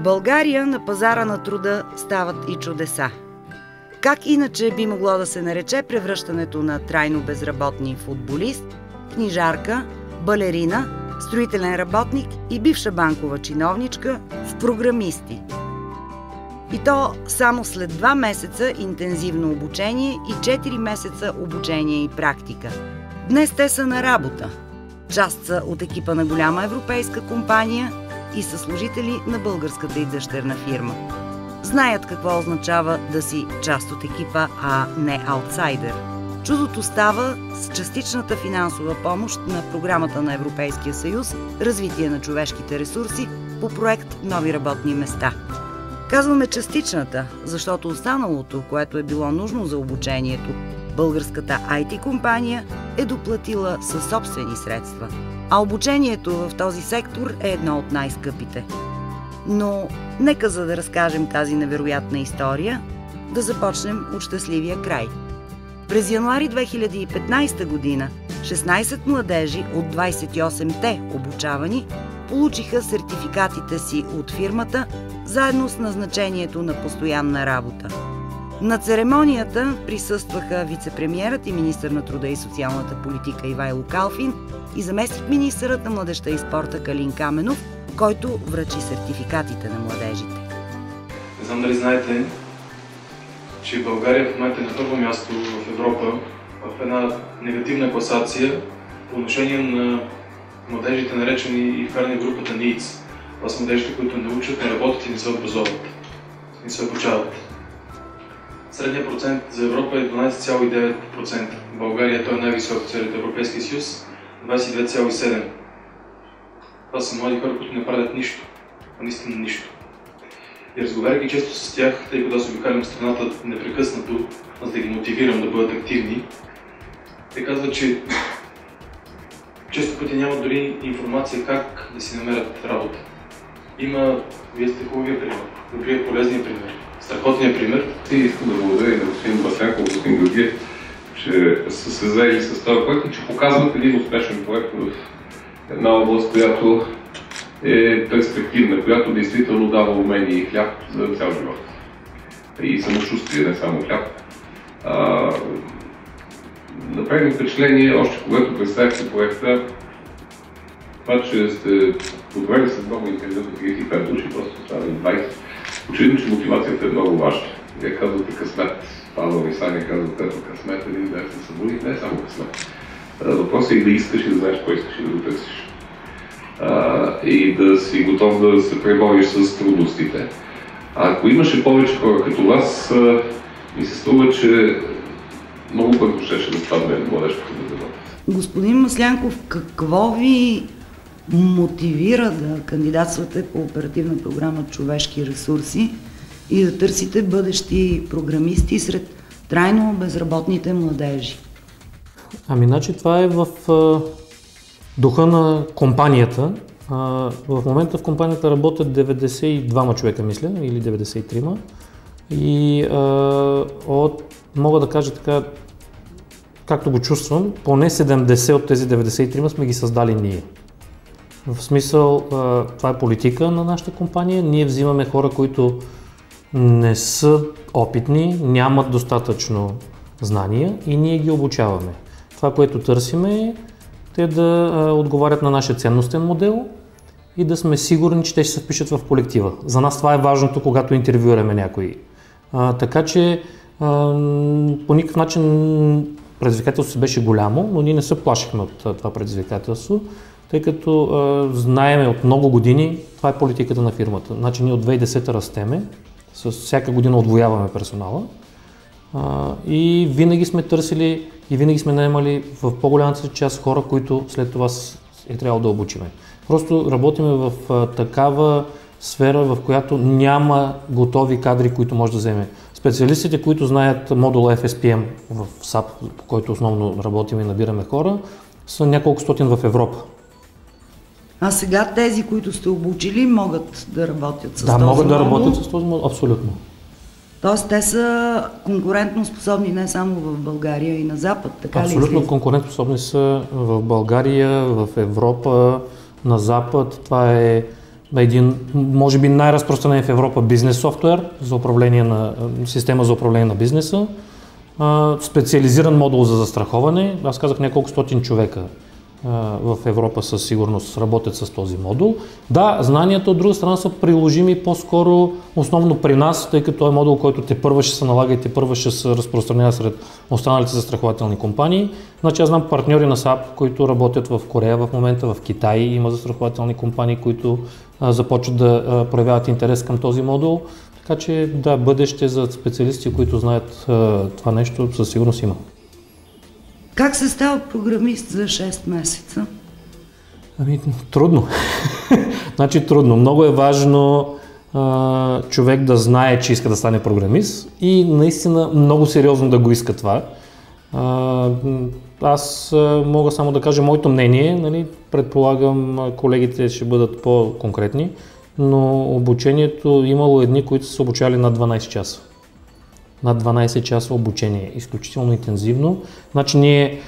България на пазара на труда стават и чудеса. Как иначе би могло да се нарече превръщането на трайно безработни футболист, книжарка, балерина, строителен работник и бивша банкова чиновничка в програмисти? И то само след 2 месеца интензивно обучение и 4 месеца обучение и практика. Днес те са на работа. Част са от екипа на голяма европейска компания и са служители на българската и дъщерна фирма. Знаят какво означава да си част от екипа, а не аутсайдер. Чудото става с частичната финансова помощ на програмата на Европейския съюз „Развитие на човешките ресурси“ по проект „Нови работни места“. Казваме частичната, защото останалото, което е било нужно за обучението, българската IT компания е доплатила със собствени средства, а обучението в този сектор е едно от най-скъпите. Но нека, за да разкажем тази невероятна история, да започнем от щастливия край. През януари 2015 година 16 младежи от 28-те обучавани получиха сертификатите си от фирмата заедно с назначението на постоянна работа. На церемонията присъстваха вицепремиерът и министър на труда и социалната политика Ивайло Калфин и заместник-министърът на младежта и спорта Калин Каменов, който връчи сертификатите на младежите. Не знам дали знаете, че България в момента е на първо място в Европа в една негативна класация по отношение на младежите, наречени и вкарани в групата NEETs. Това са младежите, които не учат, не работят и не се образоват, не се обучават. Средният процент за Европа е 12,9%. В България той е най-висок в целия Европейския съюз, 22,7%. Това са млади хора, които не правят нищо, а наистина нищо. И разговаряйки често с тях, тъй като аз обикалям страната непрекъснато, за да ги мотивирам да бъдат активни, те казват, че често пъти нямат дори информация как да си намерят работа. Вие сте хубавия пример, добрия, полезния пример, страхотния пример. И искам да благодаря и на господин Басенков, господин Георгиев, че са се заели с този проект и че показват един успешен проект в една област, която е перспективна, която действително дава умение и хляб за цял живот. И самочувствие, не само хляб. Направи впечатление, още когато представихте проекта, това, че сте подбрали с много интервюта 35 души, просто станали 20. Очевидно, че мотивацията е много важна. Вие казвате късмет, Павел и Саня казват, ето късмет, един ден се събуди, не е само късмет. Въпросът е и да искаш и да знаеш кой искаш и да го търсиш. И да си готов да се пребориш с трудностите. Ако имаше повече хора като вас, ми се струва, че много бързо щеше да падне младежкото безработица. Господин Маслянков, какво ви мотивира да кандидатствате по оперативна програма „Човешки ресурси“ и да търсите бъдещи програмисти сред трайно безработните младежи? Значи това е в духа на компанията. В момента в компанията работят 92 човека, мисля, или 93. И мога да кажа така, както го чувствам, поне 70 от тези 93 сме ги създали ние. В смисъл, това е политика на нашата компания. Ние взимаме хора, които не са опитни, нямат достатъчно знания и ние ги обучаваме. Това, което търсиме е те да отговарят на нашия ценностен модел и да сме сигурни, че те ще се впишат в колектива. За нас това е важното, когато интервюираме някой. Така че по никакъв начин предизвикателството беше голямо, но ние не се плашихме от това предизвикателство, тъй като знаеме от много години, това е политиката на фирмата. Значи ние от 2010 растеме, с всяка година отвояваме персонала и винаги сме търсили и винаги сме наемали в по-голямата част хора, които след това е трябвало да обучиме. Просто работиме в такава сфера, в която няма готови кадри, които може да вземе. Специалистите, които знаят модула FSPM в SAP, по който основно работим и набираме хора, са няколко стотин в Европа. А сега тези, които сте обучили, могат да работят с този модул? Да, могат да модул? работят с този модул, абсолютно. Тоест те са конкурентно способни не само в България и на Запад, така ли? Абсолютно конкурентно способни са в България, в Европа, на Запад. Това е един, може би най-разпространен в Европа бизнес софтуер за управление на система за управление на бизнеса, специализиран модул за застраховане. Аз казах няколко стотин човека в Европа със сигурност работят с този модул. Да, знанията от друга страна са приложими по-скоро основно при нас, тъй като е модул, който тепърва ще се налага и тепърва ще се разпространява сред останалите застрахователни компании. Значи аз знам партньори на SAP, които работят в Корея в момента, в Китай има застрахователни компании, които започват да проявяват интерес към този модул. Така че да, бъдеще за специалисти, които знаят това нещо, със сигурност има. Как се става програмист за 6 месеца? Ами, трудно. Значи трудно. Много е важно човек да знае, че иска да стане програмист и наистина много сериозно да го иска това. Аз мога само да кажа моето мнение, нали, предполагам колегите ще бъдат по-конкретни, но обучението имало едни, които са се обучали над 12 часа. Над 12 часа обучение, изключително интензивно. Значи ние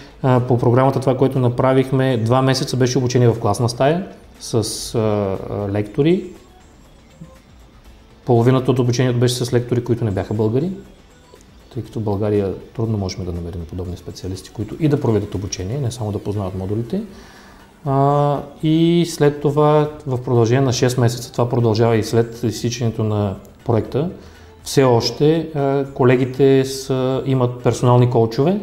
по програмата това, което направихме, 2 месеца беше обучение в класна стая с лектори. Половината от обучението беше с лектори, които не бяха българи, тъй като в България трудно можем да намерим подобни специалисти, които и да проведат обучение, не само да познават модулите. И след това в продължение на 6 месеца, това продължава и след изсичането на проекта, все още колегите имат персонални коучове,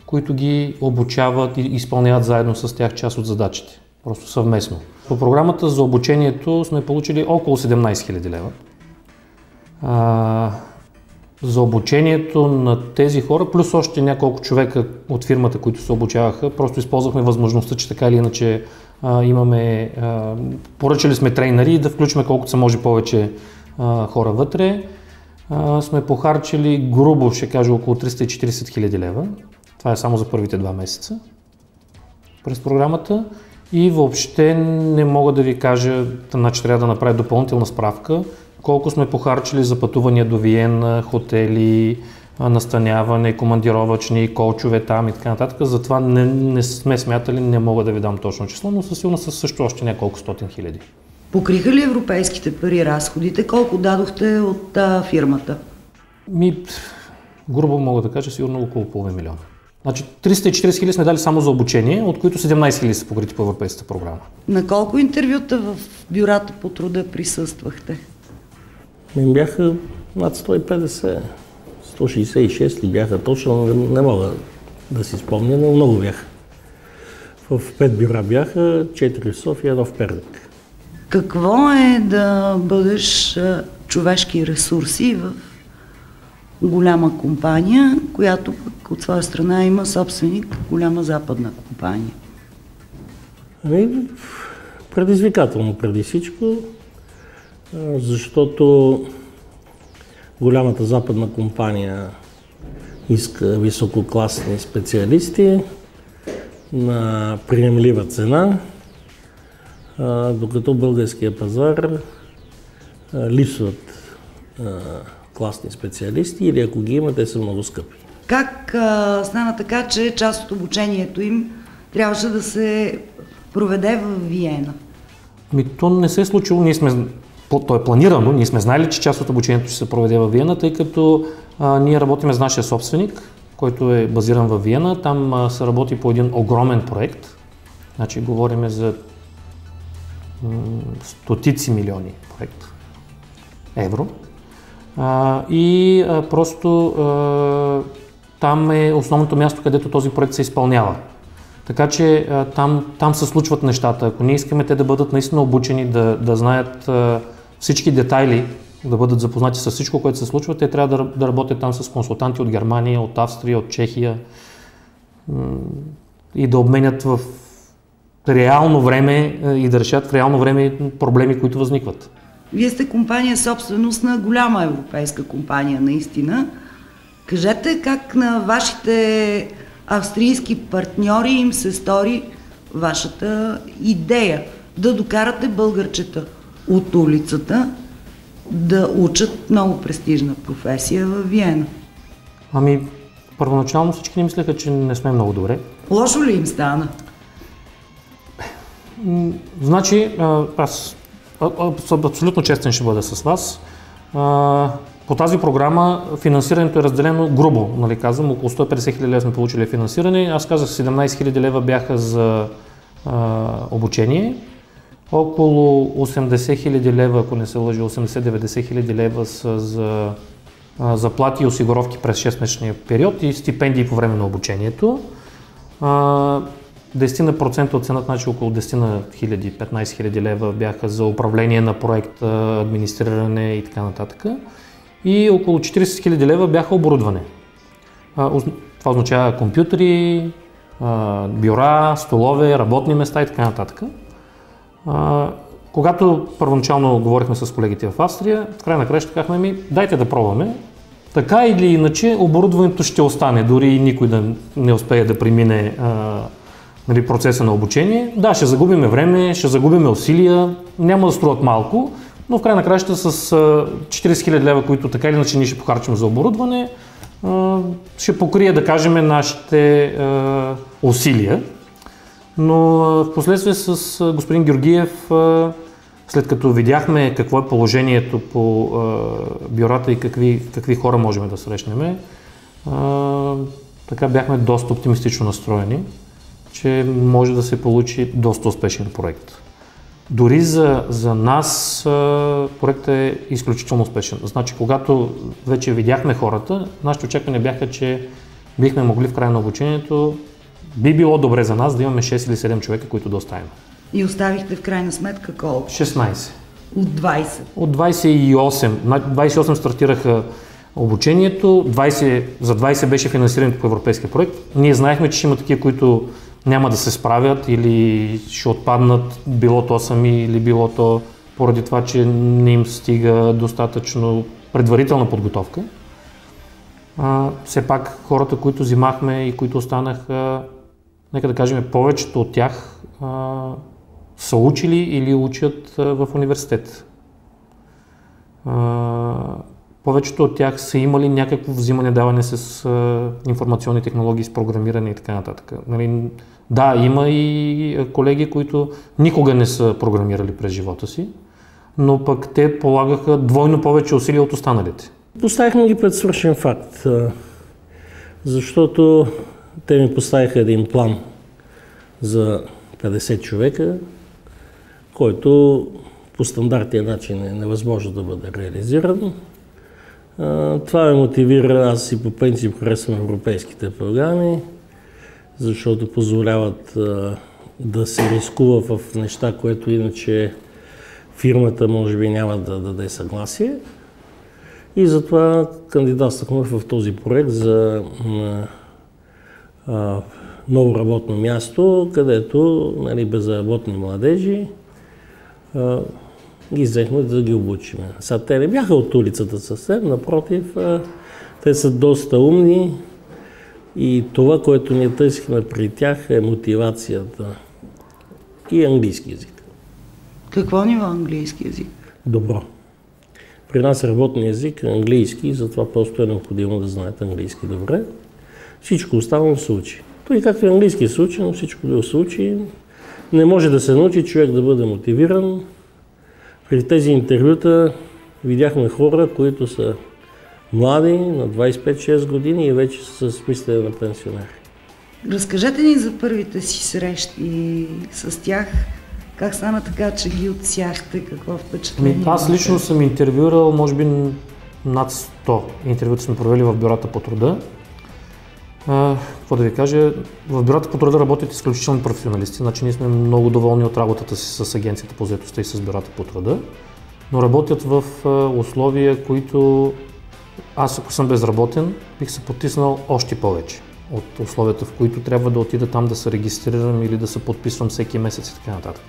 които ги обучават и изпълняват заедно с тях част от задачите, просто съвместно. По програмата за обучението сме получили около 17 000 лева. За обучението на тези хора, плюс още няколко човека от фирмата, които се обучаваха, просто използвахме възможността, че така или иначе поръчали сме трейнери да включим колкото се може повече хора вътре. Сме похарчили грубо, ще кажа, около 340 000 лева. Това е само за първите 2 месеца през програмата. И въобще не мога да ви кажа, значи трябва да направя допълнителна справка, колко сме похарчили за пътувания до Виена, хотели, настаняване, командировъчни, коучове там и така нататък. Затова не сме смятали, не мога да ви дам точно число, но със сигурност са също още няколко стотин хиляди. Покриха ли европейските пари разходите? Колко дадохте от фирмата? Грубо мога да кажа, сигурно около $500 000. Значи 340 000 сме дали само за обучение, от които 17 000 са покрити по европейската програма. На колко интервюта в бюрата по труда присъствахте? Бяха над 150, 166 ли бяха точно, не мога да си спомня, но много бяха. В 5 бюра бяха, 4 в София, 1 в Перник. Какво е да бъдеш човешки ресурси в голяма компания, която от своя страна има собственик, голяма западна компания? Предизвикателно преди всичко, защото голямата западна компания иска висококласни специалисти на приемлива цена, докато българския пазар липсват класни специалисти или ако ги има, те са много скъпи. Как стана така, че част от обучението им трябваше да се проведе в Виена? То не се е случило, то е планирано, ние сме знали, че част от обучението ще се проведе в Виена, тъй като ние работим с нашия собственик, който е базиран в Виена. Там се работи по един огромен проект, значи говорим за стотици милиони проект евро. Просто там е основното място, където този проект се изпълнява. Така че там се случват нещата. Ако ние искаме те да бъдат наистина обучени, да знаят всички детайли, да бъдат запознати с всичко, което се случва, те трябва да работят там с консултанти от Германия, от Австрия, от Чехия и да обменят в реално време и да решат в реално време проблеми, които възникват. Вие сте компания собственост на голяма европейска компания, наистина. Кажете как на вашите австрийски партньори им се стори вашата идея да докарате българчета от улицата да учат много престижна професия в Виена? Първоначално всички ни мислеха, че не сме много добре. Лошо ли им стана? Значи, аз Абсолютно честен ще бъда с вас. По тази програма финансирането е разделено грубо, нали казвам, около 150 хиляди лева сме получили финансиране. Аз казах 17 хиляди лева бяха за обучение, около 80 хиляди лева, ако не се лъжи, 80-90 хиляди лева са за заплати и осигуровки през 6-месечния период и стипендии по време на обучението. 10% от цената, значи около 10 хиляди, 15 хиляди лева бяха за управление на проекта, администриране и така нататък. И около 40 хиляди лева бяха оборудване. Това означава компютри, бюра, столове, работни места и така нататък. Когато първоначално говорихме с колегите в Австрия, в край на краища казахме дайте да пробваме. Така или иначе оборудването ще остане, дори и никой да не успее да премине процеса на обучение. Да, ще загубиме време, ще загубиме усилия, няма да струват малко, но в край на краища с 40 хиляди лева, които така или иначе ние ще похарчим за оборудване, ще покрие, да кажем, нашите усилия. Но в последствие с господин Георгиев, след като видяхме какво е положението по бюрата и какви хора можем да срещнем, така бяхме доста оптимистично настроени, че може да се получи доста успешен проект. Дори за нас проектът е изключително успешен. Значи, когато вече видяхме хората, нашите очаквания бяха, че бихме могли в края на обучението, би било добре за нас да имаме 6 или 7 човека, които да оставим. И оставихте в крайна сметка колко? 16. От 20? От 28. 28 стартираха обучението, за 20 беше финансирането по европейския проект. Ние знаехме, че ще има такива, които няма да се справят или ще отпаднат, било то сами или било то поради това, че не им стига достатъчно предварителна подготовка. Все пак хората, които взимахме и които останаха, нека да кажем, повечето от тях са учили или учат в университет. Повечето от тях са имали някакво взимане-даване с информационни технологии, с програмиране и така нататък. Да, има и колеги, които никога не са програмирали през живота си, но пък те полагаха двойно повече усилия от останалите. Поставихме ги пред свършен факт, защото те ми поставиха един план за 50 човека, който по стандартния начин е невъзможно да бъде реализиран. Това ме мотивира, аз и по принцип харесвам европейските програми, защото позволяват да се рискува в неща, което иначе фирмата може би няма да даде съгласие. И затова кандидатствахме в този проект за ново работно място, където безработни младежи ги взехме да ги обучим. Сега те не бяха от улицата съвсем, напротив, те са доста умни и това, което ние търсихме при тях е мотивацията и английски език. Какво ниво английски език? Добро. При нас работният език е английски, затова просто е необходимо да знаете английски добре. Всичко останало се учи. Той както и английски се учи, но всичко друго се учи. Не може да се научи човек да бъде мотивиран. При тези интервюта видяхме хора, които са млади, на 25-6 години и вече са с мислене на пенсионери. Разкажете ни за първите си срещи с тях. Как стана така, че ги отсяхте? Какво впечатление? Аз лично съм интервюрал, може би над 100 интервюта сме провели в бюрата по труда. Какво да ви кажа, в бюрата по труда работят изключително професионалисти, значи ние сме много доволни от работата си с агенцията по заетостта и с бюрата по труда, но работят в условия, които аз, ако съм безработен, бих се потиснал още повече от условията, в които трябва да отида там да се регистрирам или да се подписвам всеки месец и така нататък.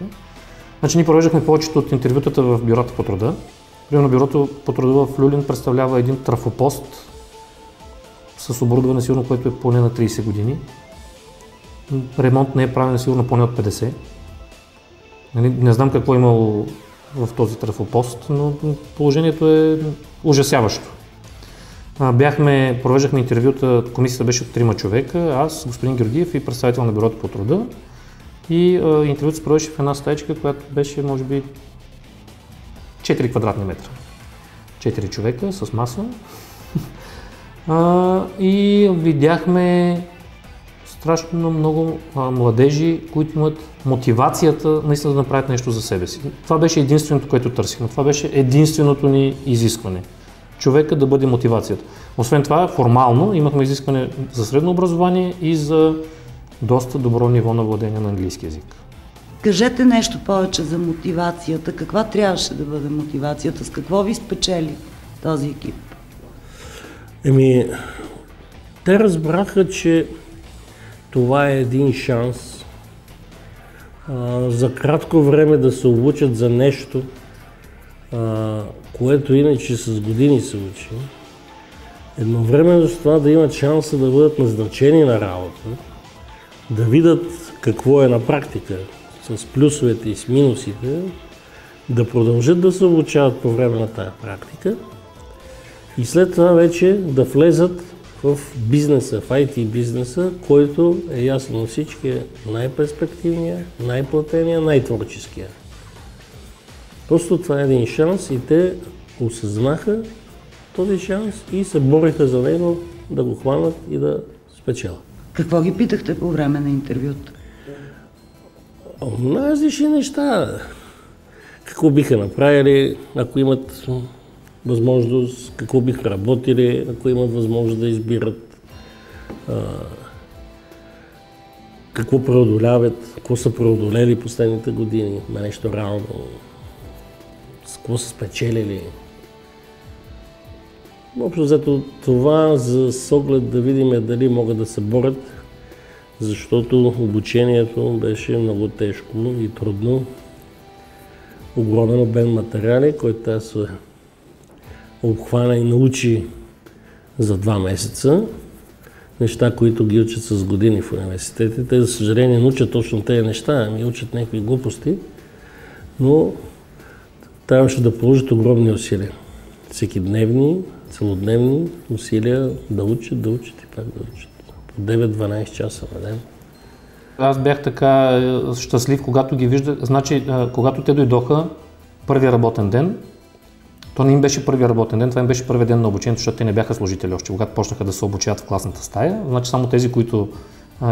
Значи ние провеждахме повечето от интервютата в бюрата по труда. Примерно бюрото по труда в Люлин представлява един трафопост с оборудване сигурно, което е поне на 30 години. Ремонт не е правен сигурно поне от 50. Не знам какво е имало в този трафопост, но положението е ужасяващо. Провеждахме интервюта, комисията беше от 3 човека, аз, господин Георгиев и представител на бюрото по труда. И интервюто се провеждаше в една стаечка, която беше, може би, 4 квадратни метра. 4 човека с маса. И видяхме страшно много младежи, които имат мотивацията наистина да направят нещо за себе си. Това беше единственото, което търсихме. Това беше единственото ни изискване. Човека да бъде мотивацията. Освен това, формално имахме изискване за средно образование и за доста добро ниво на владение на английски език. Кажете нещо повече за мотивацията. Каква трябваше да бъде мотивацията? С какво ви спечели този екип? Те разбраха, че това е един шанс за кратко време да се обучат за нещо, което иначе с години се учи. Едновременно с това да имат шанса да бъдат назначени на работа, да видят какво е на практика, с плюсовете и с минусите, да продължат да се обучават по време на тая практика и след това вече да влезат в бизнеса, в IT бизнеса, който е ясно на всички е най-перспективния, най-платения, най-творческия. Просто това е един шанс и те осъзнаха този шанс и се бориха за него да го хванат и да спечелят. Какво ги питахте по време на интервюто? Най-различни неща. Какво биха направили, ако имат възможност, какво биха работили, ако имат възможност да избират, какво преодоляват, какво са преодолели последните години, на нещо реално, с какво са спечелили. Общо взето това с оглед да видим дали могат да се борят, защото обучението беше много тежко и трудно. Огромен обем материали, който тя се обхвана и научи за 2 месеца. Неща, които ги учат с години в университетите. Те, за съжаление, не учат точно тези неща, ами учат някакви глупости, но трябваше да положат огромни усилия. Всекидневни, целодневни усилия да учат и пак да учат. По 9-12 часа на ден. Аз бях така щастлив, когато ги виждах. Значи, когато те дойдоха, първия работен ден, то не им беше първия работен ден, това им беше първият ден на обучението, защото те не бяха служители още, когато почнаха да се обучават в класната стая. Значи само тези, които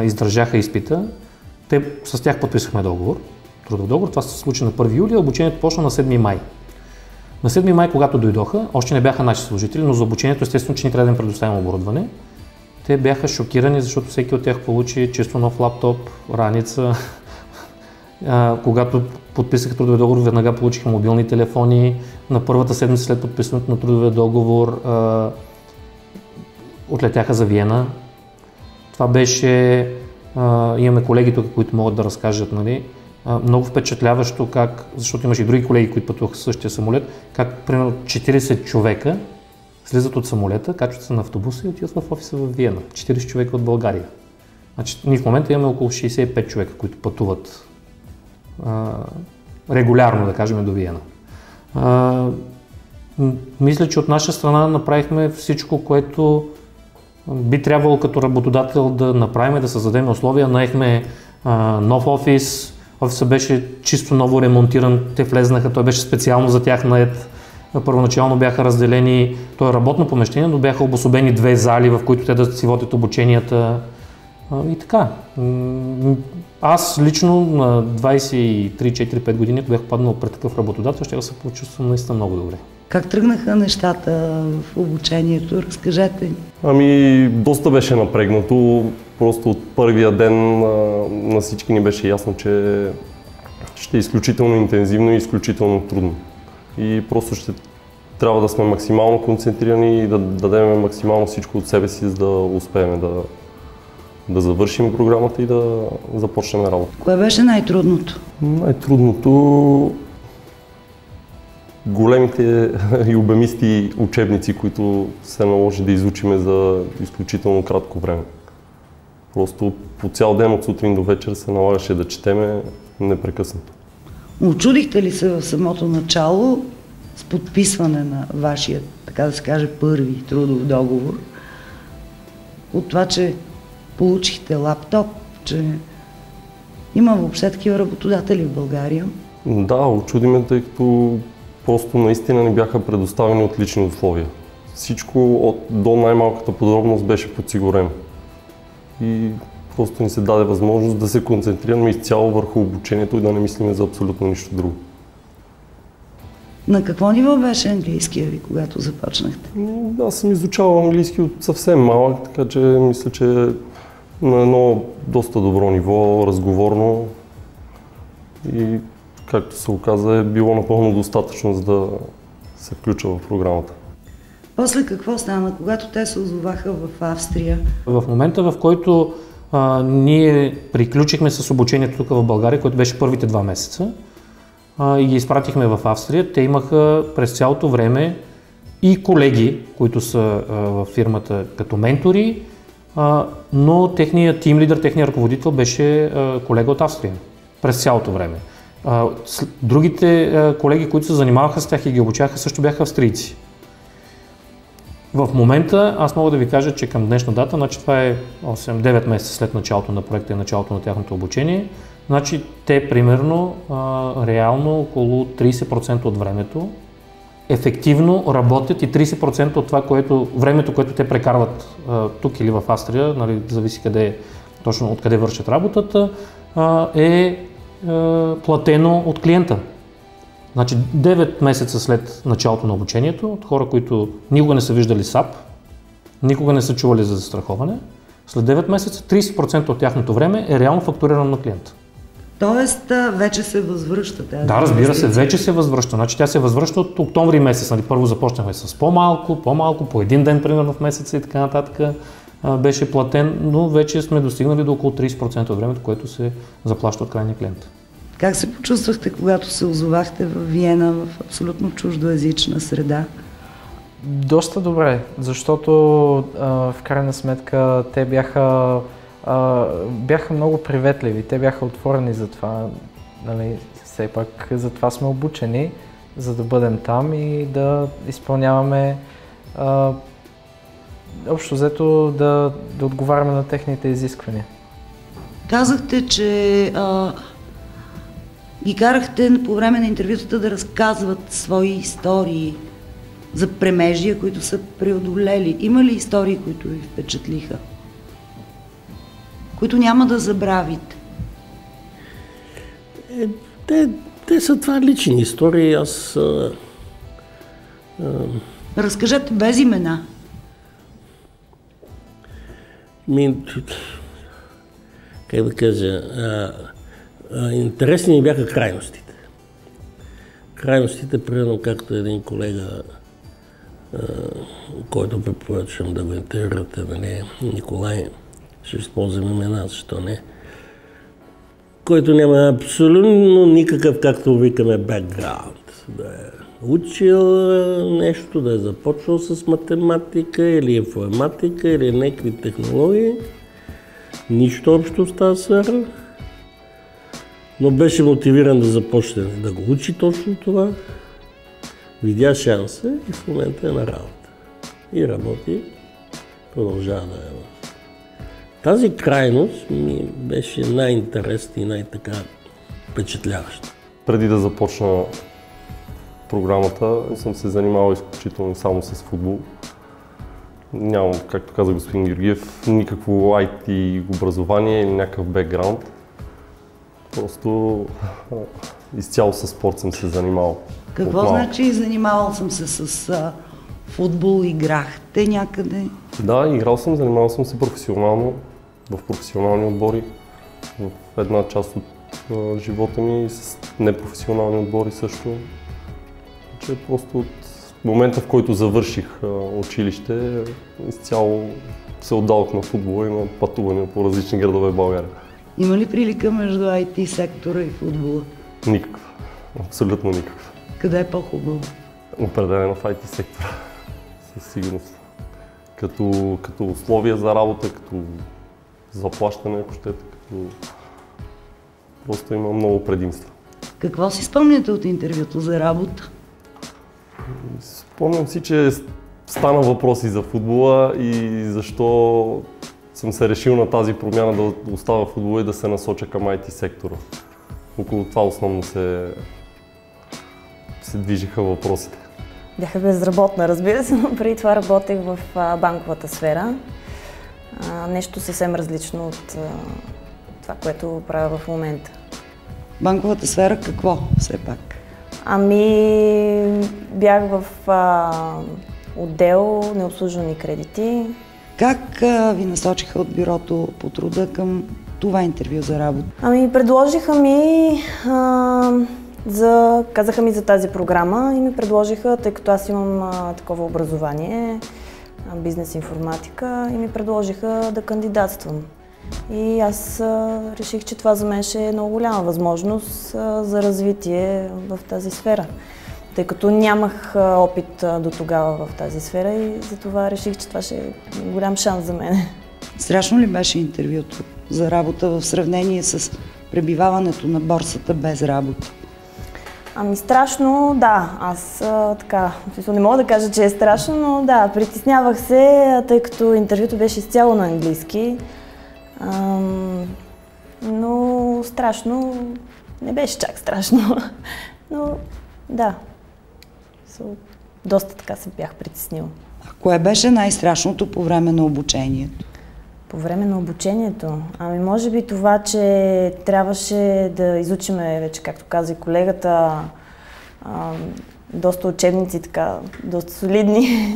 издържаха изпита, с тях подписахме договор, трудов договор. Това се случи на 1 юли, а обучението почна на 7 май. На 7 май, когато дойдоха, още не бяха наши служители, но за обучението естествено, че ни трябва да им предоставим оборудване. Те бяха шокирани, защото всеки от тях получи чисто нов лаптоп, раница. Когато подписаха трудовия договор, веднага получиха мобилни телефони. На първата седмица след подписването на трудовия договор отлетяха за Виена. Това беше, имаме колеги тук, които могат да разкажат, нали, много впечатляващо как, защото имаше и други колеги, които пътуваха в същия самолет, как примерно 40 човека слизат от самолета, качват се на автобуса и отиват в офиса в Виена. 40 човека от България. Значи, ние в момента имаме около 65 човека, които пътуват регулярно, да кажем, до Виена. Мисля, че от наша страна направихме всичко, което би трябвало като работодател да направим, да създадем условия. Наехме нов офис. Офисът беше чисто ново ремонтиран. Те влезнаха, той беше специално за тях наед. Първоначално бяха разделени, то е работно помещение, но бяха обособени 2 зали, в които те да си водят обученията и така. Аз лично на 23-4-5 години, ако бях паднал пред такъв работодател, ще се почувствам наистина много добре. Как тръгнаха нещата в обучението? Разкажете ни. Доста беше напрегнато. Просто от първия ден на всички ни беше ясно, че ще е изключително интензивно и изключително трудно. И просто ще трябва да сме максимално концентрирани и да дадем максимално всичко от себе си, за да успеем да завършим програмата и да започнем работа. Кое беше най-трудното? Най-трудното големите и обемисти учебници, които се наложи да изучиме за изключително кратко време. Просто по цял ден от сутрин до вечер се налагаше да четеме непрекъснато. Очудихте ли се в самото начало с подписване на вашия, така да се каже, първи трудов договор от това, че получихте лаптоп, че има въобще такива работодатели в България? Да, очудиме, тъй като просто наистина ни бяха предоставени отлични условия. Всичко до най-малката подробност беше подсигурено. И просто ни се даде възможност да се концентрираме изцяло върху обучението и да не мислим за абсолютно нищо друго. На какво ниво беше английския ви, когато започнахте? Аз съм изучавал английски от съвсем малък, така че мисля, че на едно доста добро ниво, разговорно и, както се оказа, е било напълно достатъчно, за да се включа в програмата. После какво стана, когато те се озоваха в Австрия? В момента, в който ние приключихме с обучението тук в България, което беше първите 2 месеца, и ги изпратихме в Австрия, те имаха през цялото време и колеги, които са в фирмата като ментори, но техният тим лидер, техният ръководител беше колега от Австрия през цялото време. Другите колеги, които се занимаваха с тях и ги обучаха, също бяха австрийци. В момента аз мога да ви кажа, че към днешна дата, значи това е 8-9 месеца след началото на проекта и началото на тяхното обучение, значи те примерно реално около 30% от времето ефективно работят и 30% от това, времето, което те прекарват тук или в Австрия, нали, зависи точно откъде вършат работата, е платено от клиента. Значи 9 месеца след началото на обучението, от хора, които никога не са виждали САП, никога не са чували за застраховане, след 9 месеца 30% от тяхното време е реално фактурирано на клиента. Тоест, вече се възвръща тази Да, разбира се, вече се възвръща. Значи тя се възвръща от октомври месец. Нали, първо започнахме с по-малко, по един ден примерно в месеца и така нататък беше платен, но вече сме достигнали до около 30% от времето, което се заплаща от крайния клиент. Как се почувствахте, когато се озовахте в Виена, в абсолютно чуждоезична среда? Доста добре, защото в крайна сметка те бяха много приветливи, те бяха отворени за това, нали, все пак за това сме обучени, за да бъдем там и да изпълняваме, общо взето да отговаряме на техните изисквания. Казахте, че ги карахте по време на интервютата да разказват свои истории за премежия, които са преодолели. Има ли истории, които ви впечатлиха? Които няма да забравите? Те са това лични истории. Разкажете без имена. Как да кажа, интересни ми бяха крайностите. Крайностите, примерно, както един колега, който препоръчвам да го интервюрате, нали, Николай, ще използвам имена, защо не, който няма абсолютно никакъв, както викаме, бекграунд. Да е учил нещо, да е започнал с математика или информатика или някакви технологии. Нищо общо с тази сфера, но беше мотивиран да започне да го учи точно това. Видя шанса и в момента е на работа. И работи, продължава да е. Тази крайност ми беше най-интересна и най-така впечатляваща. Преди да започна програмата, съм се занимавал изключително само с футбол. Нямам, както каза господин Георгиев, никакво IT образование или някакъв бекграунд. Просто изцяло с спорт съм се занимавал. Какво значи занимавал съм се с футбол, играхте някъде? Да, играл съм, занимавал съм се професионално, в професионални отбори, в една част от живота ми и с непрофесионални отбори също. Че просто от момента, в който завърших училище, изцяло се отдалах на футбола и на пътувания по различни градове в България. Има ли прилика между IT сектора и футбола? Никаква. Абсолютно никаква. Къде е по-хубаво? Определено в IT сектора. Със сигурност. Като условия за работа, като заплащане, ако щете, просто има много предимства. Какво си спомняте от интервюто за работа? Спомням си, че стана въпроси за футбола и защо съм се решил на тази промяна да оставя футбола и да се насоча към IT сектора. Около това основно се се движиха въпросите? Бях безработна, разбира се, но преди това работех в банковата сфера. Нещо съвсем различно от това, което правя в момента. Банковата сфера какво все пак? Бях в отдел необслужвани кредити. Как ви насочиха от бюрото по труда към това интервю за работа? Предложиха ми, казаха ми за тази програма и ми предложиха, тъй като аз имам такова образование, бизнес информатика, и ми предложиха да кандидатствам. И аз реших, че това за мен ще е много голяма възможност за развитие в тази сфера, тъй като нямах опит до тогава в тази сфера и затова реших, че това ще е голям шанс за мен. Страшно ли беше интервюто за работа в сравнение с пребиваването на борсата без работа? Страшно, да. Аз не мога да кажа, че е страшно, но да, притеснявах се, тъй като интервюто беше изцяло на английски. Но страшно не беше чак страшно. Но да, доста така се бях притеснила. А кое беше най-страшното по време на обучението? По време на обучението? Може би това, че трябваше да изучиме вече, както каза и колегата, доста учебници, така, доста солидни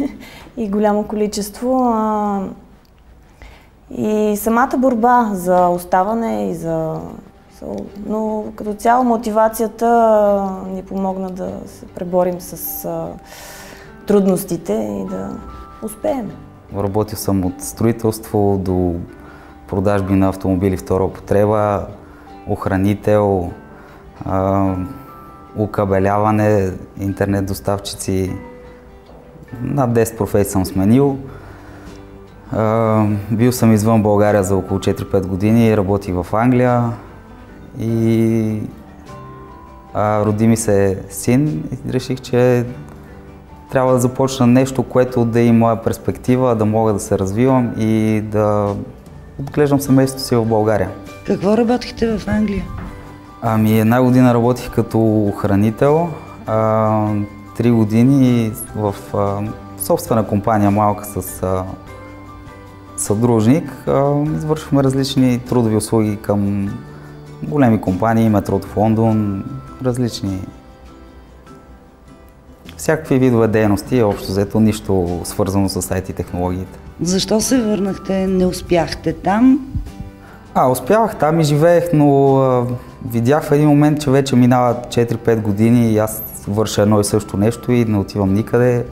и голямо количество. И самата борба за оставане но като цяло мотивацията ни помогна да се преборим с трудностите и да успеем. Работил съм от строителство до продажби на автомобили втора употреба, охранител, окабеляване, интернет доставчици. Над 10 професии съм сменил. Бил съм извън България за около 4-5 години, работих в Англия и роди ми се син и реших, че трябва да започна нещо, което да има моя перспектива, да мога да се развивам и да отглеждам семейството си в България. Какво работихте в Англия? Една година работих като охранител, 3 години в собствена компания малка с съдружник. Извършвахме различни трудови услуги към големи компании, метрото в Лондон, различни всякакви видове дейности, общо взето нищо свързано с IT технологиите. Защо се върнахте? Не успяхте там? Успявах там и живеех, но видях в един момент, че вече минават 4-5 години и аз върша едно и също нещо и не отивам никъде.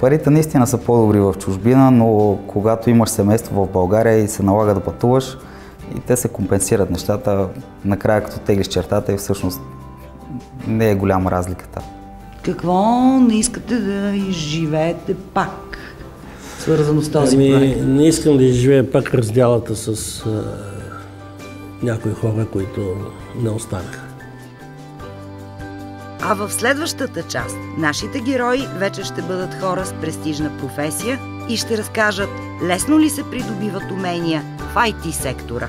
Парите наистина са по-добри в чужбина, но когато имаш семейство в България и се налага да пътуваш, и те се компенсират нещата, накрая като теглиш чертата и всъщност не е голяма разликата. Какво не искате да изживеете пак, свързано с този проект? Не искам да изживея пак разделата с някои хора, които не останаха. А в следващата част нашите герои вече ще бъдат хора с престижна професия и ще разкажат лесно ли се придобиват умения в IT сектора.